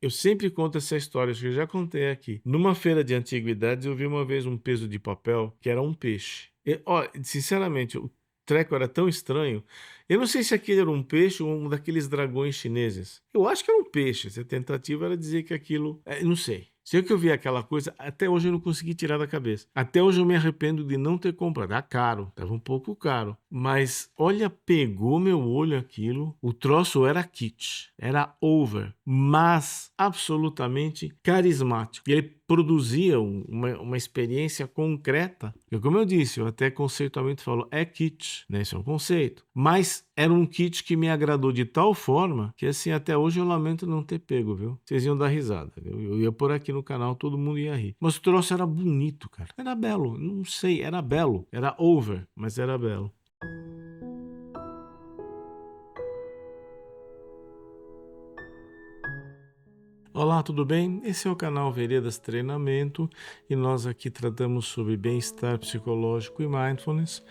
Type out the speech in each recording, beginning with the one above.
Eu sempre conto essa história, acho que eu já contei aqui. Numa feira de antiguidades, eu vi uma vez um peso de papel que era um peixe. Ó, sinceramente, o treco era tão estranho. Eu não sei se aquele era um peixe ou um daqueles dragões chineses. Eu acho que era um peixe. A tentativa era dizer que aquilo. Não sei. Se eu que eu vi aquela coisa, até hoje eu não consegui tirar da cabeça. Até hoje eu me arrependo de não ter comprado. Ah, caro, tava um pouco caro. Mas olha, pegou meu olho aquilo. O troço era kitsch, era over, mas absolutamente carismático. E ele produzia uma experiência concreta. E como eu disse, eu até conceitualmente falo, é kitsch, né? Isso é um conceito. Mas era um kitsch que me agradou de tal forma que, assim, até hoje eu lamento não ter pego, viu? Vocês iam dar risada, viu? Eu ia por aqui no canal, todo mundo ia rir. Mas o troço era bonito, cara. Era belo, não sei, era belo. Era over, mas era belo. Olá, tudo bem? Esse é o canal Veredas Treinamento e nós aqui tratamos sobre bem-estar psicológico e mindfulness.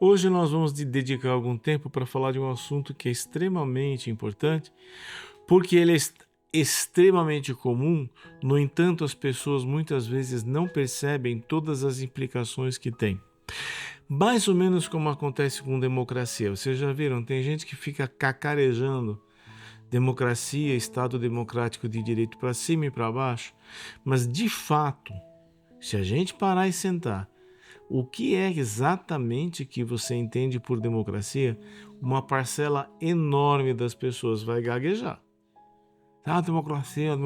Hoje nós vamos dedicar algum tempo para falar de um assunto que é extremamente importante, porque ele é extremamente comum, no entanto, as pessoas muitas vezes não percebem todas as implicações que tem. Mais ou menos como acontece com democracia. Vocês já viram? Tem gente que fica cacarejando democracia, Estado democrático de direito para cima e para baixo, mas de fato, se a gente parar e sentar, o que é exatamente que você entende por democracia? Uma parcela enorme das pessoas vai gaguejar. A democracia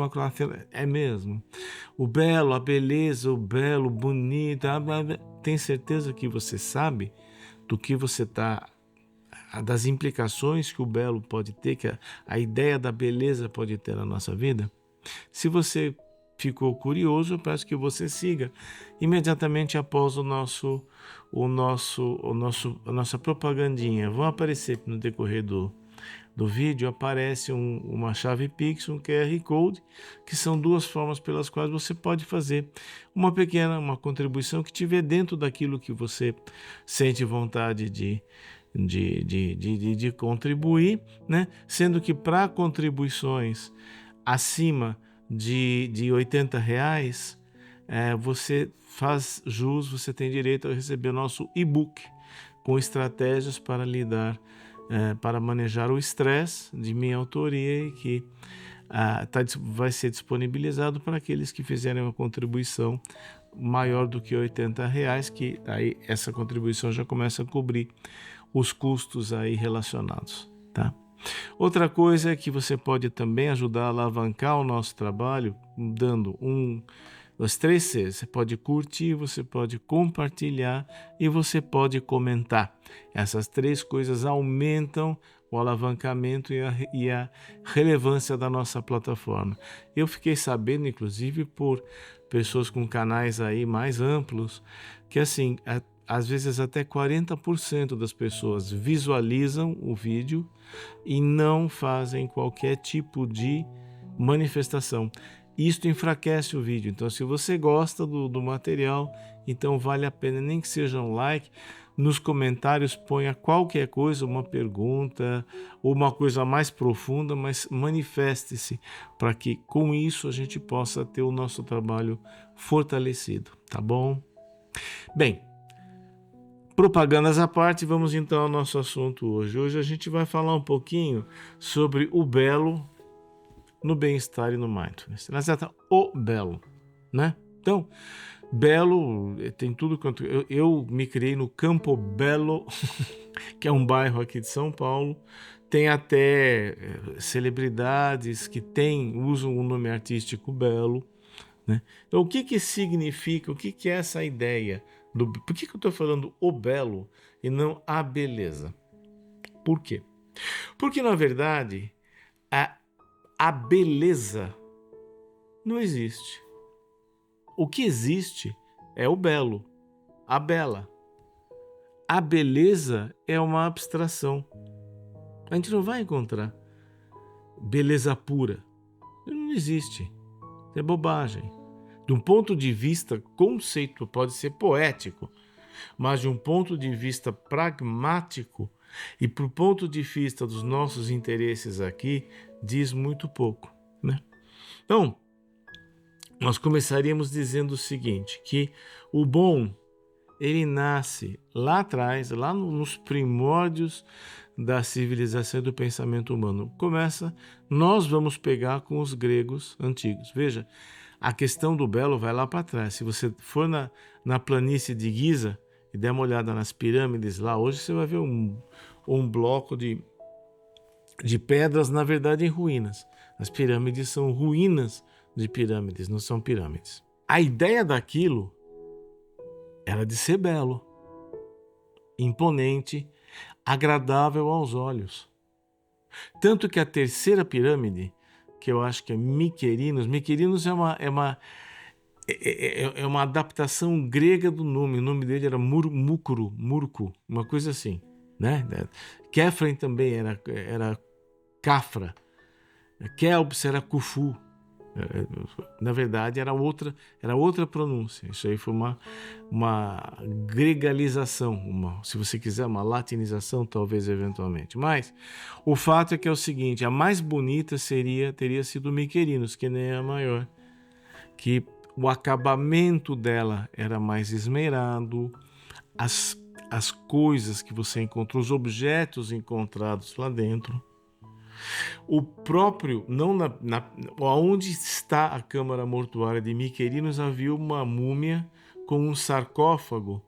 é mesmo. O belo, a beleza, o belo, bonito. Tem certeza que você sabe do que você está, das implicações que o belo pode ter, que a ideia da beleza pode ter na nossa vida? Se você ficou curioso, eu peço que você siga imediatamente após a nossa propagandinha. Vão aparecer no decorrer do vídeo, aparece uma chave Pix, um QR Code, que são duas formas pelas quais você pode fazer uma contribuição que tiver dentro daquilo que você sente vontade de contribuir, né? Sendo que para contribuições acima de R$ 80, você faz jus, você tem direito a receber o nosso e-book com estratégias para lidar, para manejar o estresse de minha autoria e que vai ser disponibilizado para aqueles que fizerem uma contribuição maior do que R$ 80, que aí essa contribuição já começa a cobrir os custos aí relacionados, tá? Outra coisa é que você pode também ajudar a alavancar o nosso trabalho dando os 3 Cs. Você pode curtir, você pode compartilhar e você pode comentar. Essas 3 coisas aumentam o alavancamento e a relevância da nossa plataforma. Eu fiquei sabendo, inclusive, por pessoas com canais aí mais amplos, que assim, às vezes até 40% das pessoas visualizam o vídeo e não fazem qualquer tipo de manifestação. Isto enfraquece o vídeo. Então, se você gosta do material, então vale a pena, nem que seja um like. Nos comentários ponha qualquer coisa, uma pergunta ou uma coisa mais profunda, mas manifeste-se para que com isso a gente possa ter o nosso trabalho fortalecido, tá bom? Bem, propagandas à parte, vamos então ao nosso assunto hoje. Hoje a gente vai falar um pouquinho sobre o belo no bem-estar e no mindfulness. Na certa, o belo, né? Então, belo tem tudo quanto... Eu me criei no Campo Belo, que é um bairro aqui de São Paulo. Tem até celebridades que usam o nome artístico Belo, né? Então, o que significa, o que é essa ideia? Por que eu estou falando o belo e não a beleza? Por quê? Porque, na verdade, a beleza não existe. O que existe é o belo, a bela. A beleza é uma abstração. A gente não vai encontrar beleza pura. Não existe. É bobagem. De um ponto de vista conceito, pode ser poético, mas de um ponto de vista pragmático e para o ponto de vista dos nossos interesses aqui, diz muito pouco, né? Então, nós começaríamos dizendo o seguinte, que o bom, ele nasce lá atrás, lá nos primórdios da civilização e do pensamento humano. Nós vamos pegar com os gregos antigos. Veja, a questão do belo vai lá para trás. Se você for na planície de Giza e der uma olhada nas pirâmides lá, hoje você vai ver um bloco de pedras, na verdade, em ruínas. As pirâmides são ruínas de pirâmides, não são pirâmides. A ideia daquilo era de ser belo, imponente, agradável aos olhos. Tanto que a terceira pirâmide, que eu acho que é Miquerinos é uma adaptação grega do nome. O nome dele era Murco, uma coisa assim, né? Kefren também era Cafra. Kelps era Khufu. Na verdade, era outra pronúncia. Isso aí foi uma gregalização, se você quiser, uma latinização, talvez, eventualmente. Mas o fato é que é o seguinte, a mais bonita teria sido Miquerinos, que nem a maior, que o acabamento dela era mais esmerado, as coisas que você encontrou, os objetos encontrados lá dentro, o próprio, não onde está a câmara mortuária de Miquerinos, havia uma múmia com um sarcófago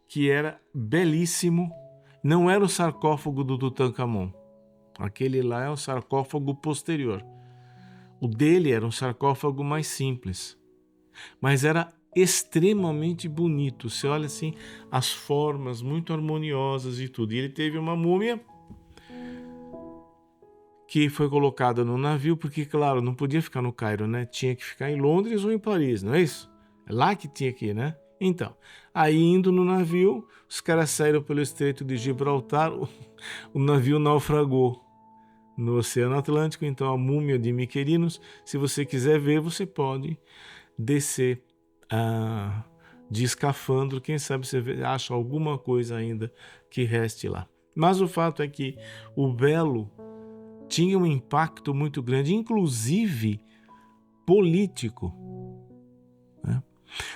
que era belíssimo. Não era o sarcófago do Tutankhamon. Aquele lá é um sarcófago posterior. O dele era um sarcófago mais simples, mas era extremamente bonito. Você olha assim, as formas muito harmoniosas e tudo. E ele teve uma múmia que foi colocada no navio, porque, claro, não podia ficar no Cairo, né? Tinha que ficar em Londres ou em Paris, não é isso? É lá que tinha que ir, né? Então, aí indo no navio, os caras saíram pelo Estreito de Gibraltar, o navio naufragou no Oceano Atlântico. Então, a múmia de Miquerinos, se você quiser ver, você pode descer de escafandro, quem sabe você acha alguma coisa ainda que reste lá. Mas o fato é que o belo tinha um impacto muito grande, inclusive político, né?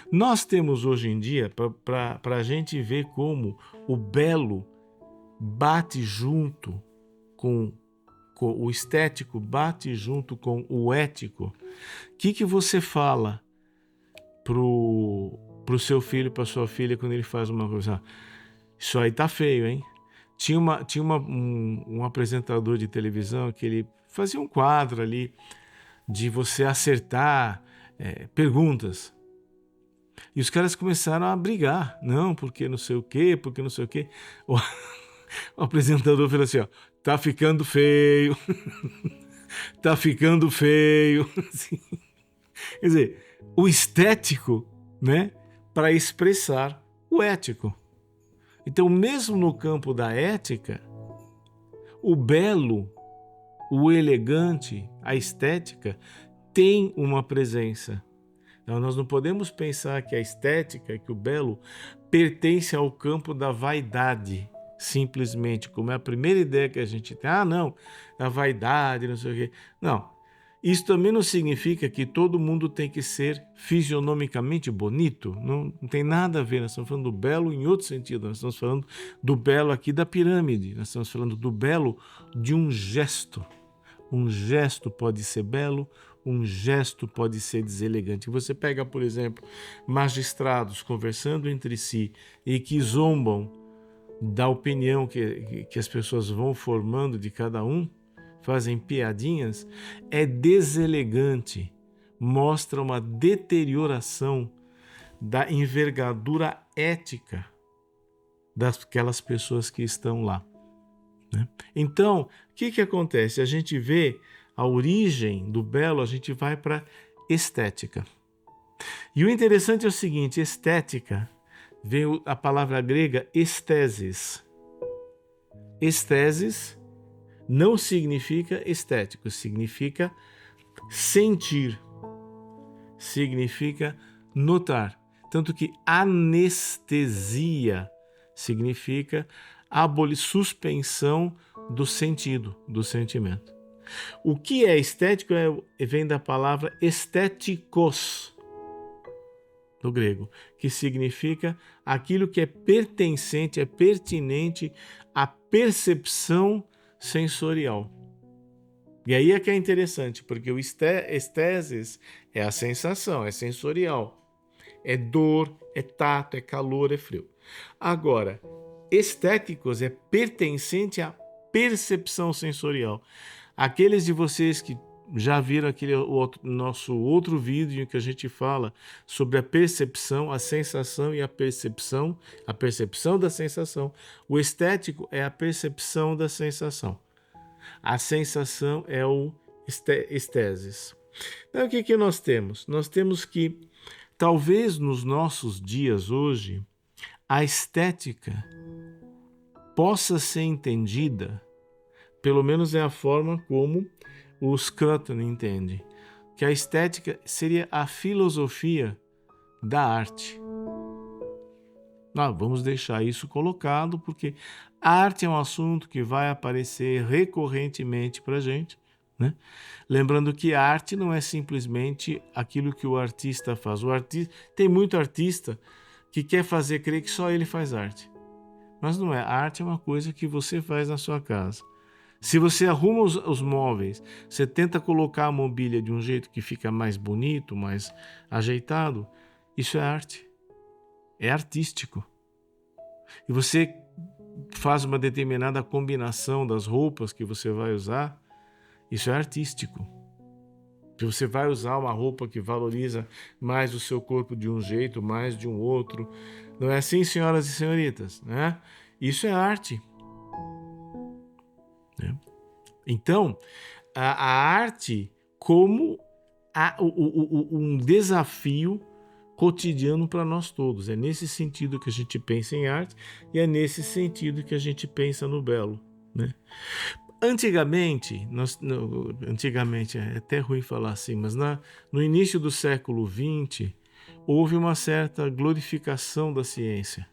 Nós temos hoje em dia, para a gente ver como o belo bate junto com o estético, bate junto com o ético. O que você fala pro seu filho, para sua filha, quando ele faz uma coisa? Isso aí tá feio, hein? Tinha um apresentador de televisão que ele fazia um quadro ali de você acertar perguntas. E os caras começaram a brigar. Não, porque não sei o quê, porque não sei o quê. O apresentador falou assim, ó, tá ficando feio. Tá ficando feio. Assim. Quer dizer, o estético, né, para expressar o ético. Então, mesmo no campo da ética, o belo, o elegante, a estética tem uma presença. Então, nós não podemos pensar que a estética, que o belo, pertence ao campo da vaidade, simplesmente, como é a primeira ideia que a gente tem. Não, a vaidade, não sei o quê. Não. Isso também não significa que todo mundo tem que ser fisionomicamente bonito. Não tem nada a ver. Nós estamos falando do belo em outro sentido. Nós estamos falando do belo aqui da pirâmide. Nós estamos falando do belo de um gesto. Um gesto pode ser belo, um gesto pode ser deselegante. Você pega, por exemplo, magistrados conversando entre si e que zombam da opinião que as pessoas vão formando de cada um, fazem piadinhas, é deselegante, mostra uma deterioração da envergadura ética daquelas pessoas que estão lá, né? Então, o que acontece? A gente vê a origem do belo, a gente vai para estética. E o interessante é o seguinte, estética, veio a palavra grega estesis. Estesis não significa estético, significa sentir, significa notar. Tanto que anestesia significa suspensão do sentido, do sentimento. O que é estético vem da palavra estéticos, do grego, que significa aquilo que é pertencente, é pertinente à percepção sensorial. E aí é que é interessante, porque o esteses é a sensação, é sensorial. É dor, é tato, é calor, é frio. Agora, estéticos é pertencente à percepção sensorial. Aqueles de vocês que já viram aquele nosso outro vídeo em que a gente fala sobre a percepção, a sensação e a percepção da sensação. O estético é a percepção da sensação. A sensação é o esteses. Então, o que nós temos? Nós temos que, talvez nos nossos dias hoje, a estética possa ser entendida, pelo menos é a forma como o Scruton entende, que a estética seria a filosofia da arte. Vamos deixar isso colocado, porque a arte é um assunto que vai aparecer recorrentemente para a gente, né? Lembrando que a arte não é simplesmente aquilo que o artista faz. Tem muito artista que quer fazer crer que só ele faz arte. Mas não é. A arte é uma coisa que você faz na sua casa. Se você arruma os móveis, você tenta colocar a mobília de um jeito que fica mais bonito, mais ajeitado, isso é arte. É artístico. E você faz uma determinada combinação das roupas que você vai usar, isso é artístico. Se você vai usar uma roupa que valoriza mais o seu corpo de um jeito, mais de um outro, não é assim, senhoras e senhoritas, né? Isso é arte. Né? Então, a arte como um desafio cotidiano para nós todos. É nesse sentido que a gente pensa em arte e é nesse sentido que a gente pensa no belo, né? Antigamente é até ruim falar assim, mas no início do século XX, houve uma certa glorificação da ciência.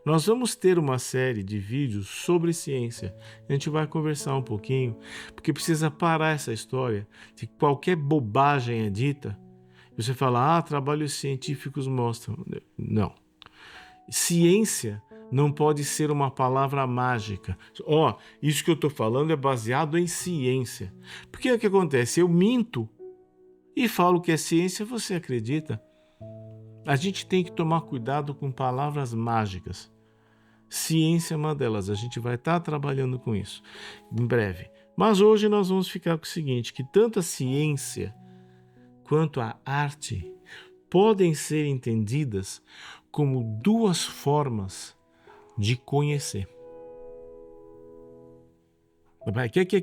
Nós vamos ter uma série de vídeos sobre ciência. A gente vai conversar um pouquinho, porque precisa parar essa história de que qualquer bobagem é dita. Você fala, trabalhos científicos mostram. Não. Ciência não pode ser uma palavra mágica. Isso que eu estou falando é baseado em ciência. Porque o que acontece? Eu minto e falo que é ciência, você acredita. A gente tem que tomar cuidado com palavras mágicas. Ciência é uma delas. A gente vai estar trabalhando com isso em breve. Mas hoje nós vamos ficar com o seguinte, que tanto a ciência quanto a arte podem ser entendidas como duas formas de conhecer.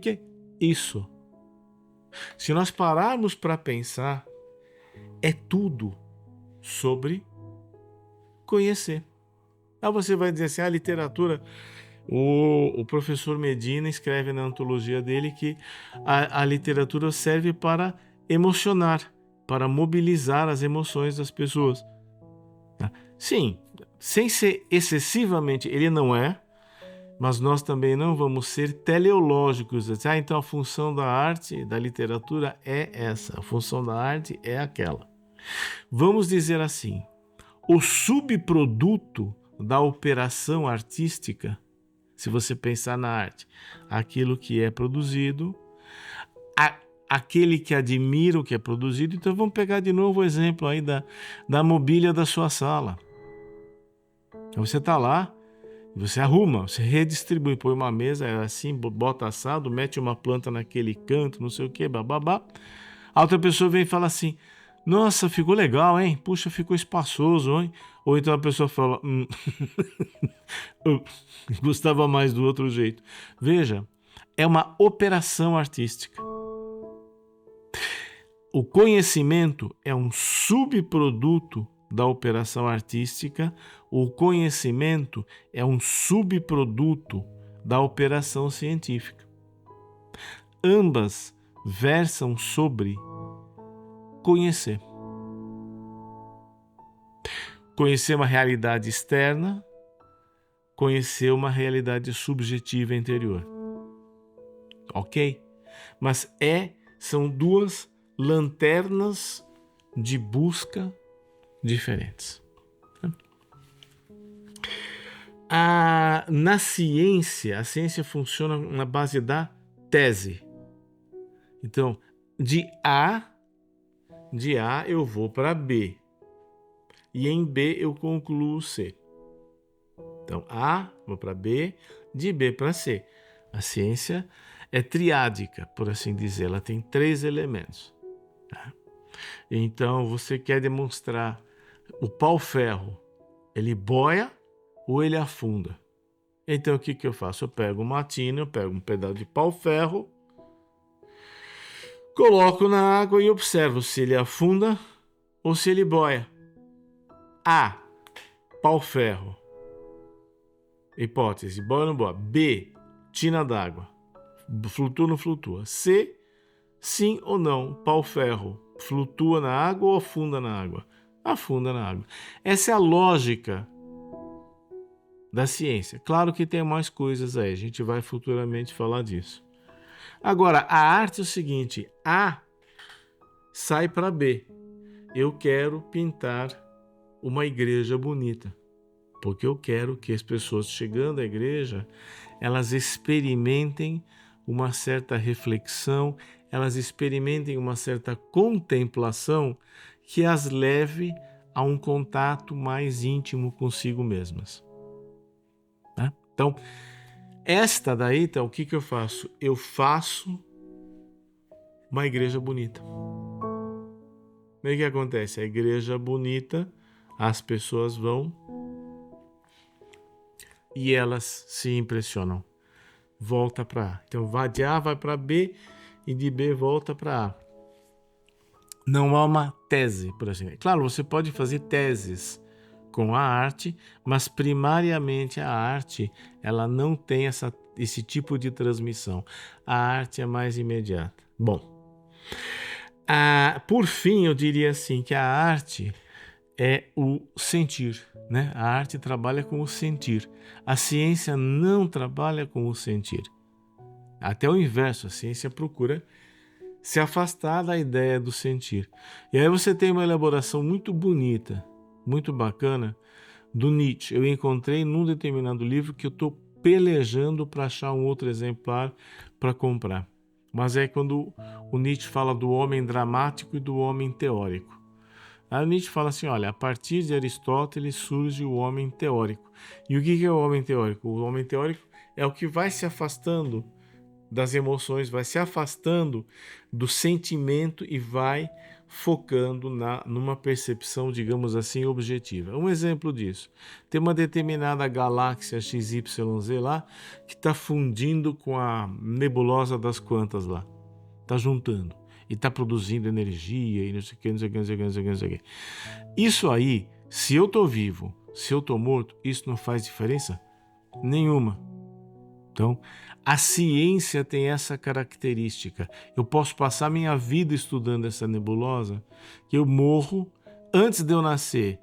Que? Isso. Se nós pararmos para pensar, é tudo sobre conhecer. Você vai dizer assim, a literatura... O professor Medina escreve na antologia dele que a literatura serve para emocionar, para mobilizar as emoções das pessoas. Sim, sem ser excessivamente, ele não é, mas nós também não vamos ser teleológicos. Então a função da arte, da literatura é essa, a função da arte é aquela. Vamos dizer assim, o subproduto da operação artística, se você pensar na arte, aquilo que é produzido, aquele que admira o que é produzido. Então vamos pegar de novo o exemplo aí da mobília da sua sala. Você está lá, você arruma, você redistribui, põe uma mesa assim, bota assado, mete uma planta naquele canto, não sei o que, bababá. A outra pessoa vem e fala assim, nossa, ficou legal, hein? Puxa, ficou espaçoso, hein? Ou então a pessoa fala, gostava mais do outro jeito. Veja, é uma operação artística. O conhecimento é um subproduto da operação artística. O conhecimento é um subproduto da operação científica. Ambas versam sobre conhecer. Conhecer uma realidade externa, conhecer uma realidade subjetiva interior. Ok? mas são duas lanternas de busca diferentes. Na ciência, a ciência funciona na base da tese. Então, de A eu vou para B. E em B eu concluo C. Então, A, vou para B, de B para C. A ciência é triádica, por assim dizer. Ela tem 3 elementos. Tá? Então, você quer demonstrar o pau-ferro, ele boia ou ele afunda? Então, o que eu faço? Eu pego uma tina, eu pego um pedaço de pau-ferro, coloco na água e observo se ele afunda ou se ele boia. A, pau-ferro. Hipótese, boia ou não boia? B, tina d'água. Flutua ou não flutua? C, sim ou não, pau-ferro. Flutua na água ou afunda na água? Afunda na água. Essa é a lógica da ciência. Claro que tem mais coisas aí, a gente vai futuramente falar disso. Agora, a arte é o seguinte, A sai para B. Eu quero pintar uma igreja bonita, porque eu quero que as pessoas chegando à igreja, elas experimentem uma certa reflexão, elas experimentem uma certa contemplação que as leve a um contato mais íntimo consigo mesmas. Né? Então, esta daí, então, o que eu faço? Eu faço uma igreja bonita. E o que acontece? A igreja bonita, as pessoas vão e elas se impressionam. Volta para A. Então, de A vai para B e de B volta para A. Não há uma tese, por assim dizer. Claro, você pode fazer teses com a arte, mas primariamente a arte ela não tem esse tipo de transmissão. A arte é mais imediata. Bom, por fim, eu diria assim que a arte é o sentir, né? A arte trabalha com o sentir. A ciência não trabalha com o sentir. Até o inverso, a ciência procura se afastar da ideia do sentir. E aí você tem uma elaboração muito bonita, muito bacana, do Nietzsche. Eu encontrei num determinado livro que eu estou pelejando para achar um outro exemplar para comprar. Mas é quando o Nietzsche fala do homem dramático e do homem teórico. Aí o Nietzsche fala assim, olha, a partir de Aristóteles surge o homem teórico. E o que é o homem teórico? O homem teórico é o que vai se afastando das emoções, vai se afastando do sentimento e vai focando numa percepção, digamos assim, objetiva. Um exemplo disso, tem uma determinada galáxia XYZ lá que está fundindo com a nebulosa das quantas lá, está juntando e está produzindo energia e não sei o que, não sei o que, não sei o que, não sei o que, não sei o que. Isso aí, se eu estou vivo, se eu estou morto, isso não faz diferença nenhuma. Então, a ciência tem essa característica. Eu posso passar minha vida estudando essa nebulosa, que eu morro, antes de eu nascer,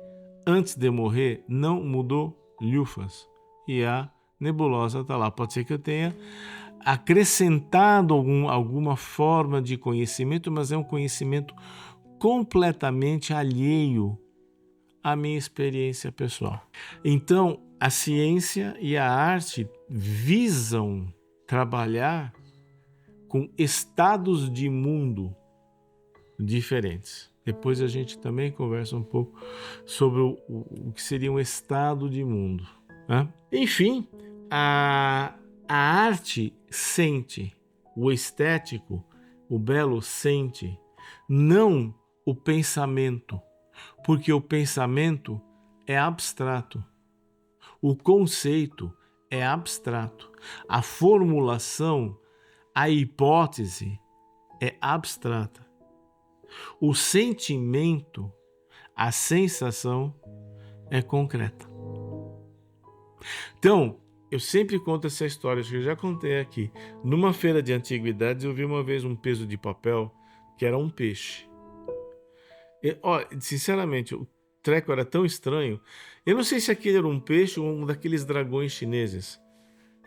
antes de eu morrer, não mudou lhufas. E a nebulosa está lá. Pode ser que eu tenha acrescentado alguma forma de conhecimento, mas é um conhecimento completamente alheio à minha experiência pessoal. Então, a ciência e a arte visam trabalhar com estados de mundo diferentes. Depois a gente também conversa um pouco sobre o que seria um estado de mundo. Né? Enfim, a arte sente, o estético, o belo sente, não o pensamento, porque o pensamento é abstrato. O conceito é abstrato. A formulação, a hipótese é abstrata. O sentimento, a sensação é concreta. Então, eu sempre conto essa história, acho que eu já contei aqui. Numa feira de antiguidades, eu vi uma vez um peso de papel que era um peixe. Sinceramente, o treco era tão estranho. Eu não sei se aquele era um peixe ou um daqueles dragões chineses.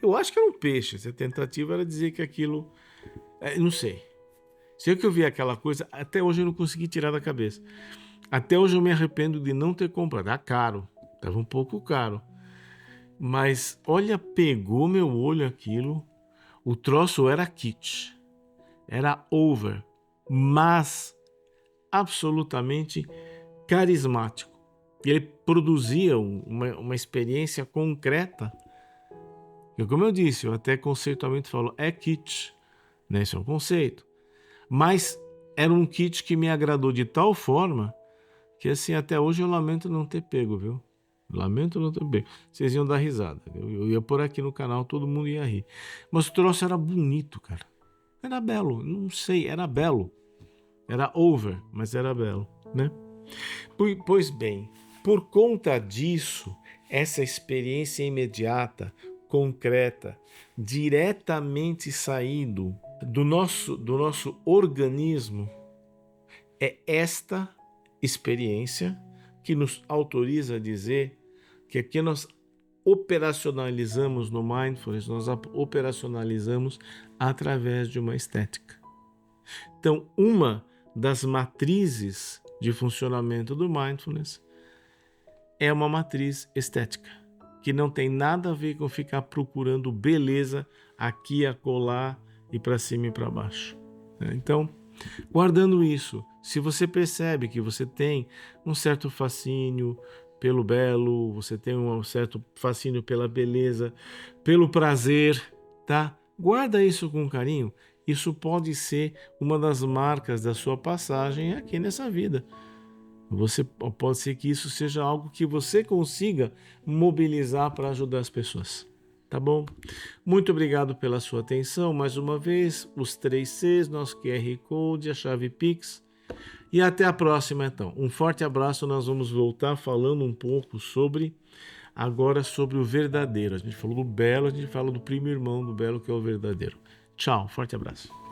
Eu acho que era um peixe. A tentativa era dizer que aquilo Não sei. Se que eu vi aquela coisa, até hoje eu não consegui tirar da cabeça. Até hoje eu me arrependo de não ter comprado. Era caro, estava um pouco caro. Mas olha, pegou meu olho aquilo. O troço era kitsch, era over, mas absolutamente carismático. Ele produzia uma experiência concreta. E como eu disse, eu até conceitualmente falo, é kitsch, né? Isso é um conceito. Mas era um kitsch que me agradou de tal forma que assim, até hoje eu lamento não ter pego, viu? Lamento não ter pego. Vocês iam dar risada. Eu ia por aqui no canal, todo mundo ia rir. Mas o troço era bonito, cara. Era belo, não sei, era belo. Era over, mas era belo, né? Pois bem, por conta disso, essa experiência imediata, concreta, diretamente saído do nosso organismo, é esta experiência que nos autoriza a dizer que aqui nós operacionalizamos no Mindfulness, nós operacionalizamos através de uma estética. Então, uma das matrizes de funcionamento do Mindfulness é uma matriz estética, que não tem nada a ver com ficar procurando beleza aqui, acolá e para cima e para baixo. Então, guardando isso, se você percebe que você tem um certo fascínio pelo belo, você tem um certo fascínio pela beleza, pelo prazer, tá? Guarda isso com carinho. Isso pode ser uma das marcas da sua passagem aqui nessa vida. Pode ser que isso seja algo que você consiga mobilizar para ajudar as pessoas. Tá bom? Muito obrigado pela sua atenção. Mais uma vez, os 3 Cs, nosso QR Code, a chave Pix. E até a próxima, então. Um forte abraço. Nós vamos voltar falando um pouco agora sobre o verdadeiro. A gente falou do belo, a gente fala do primo irmão do belo, que é o verdadeiro. Tchau, forte abraço.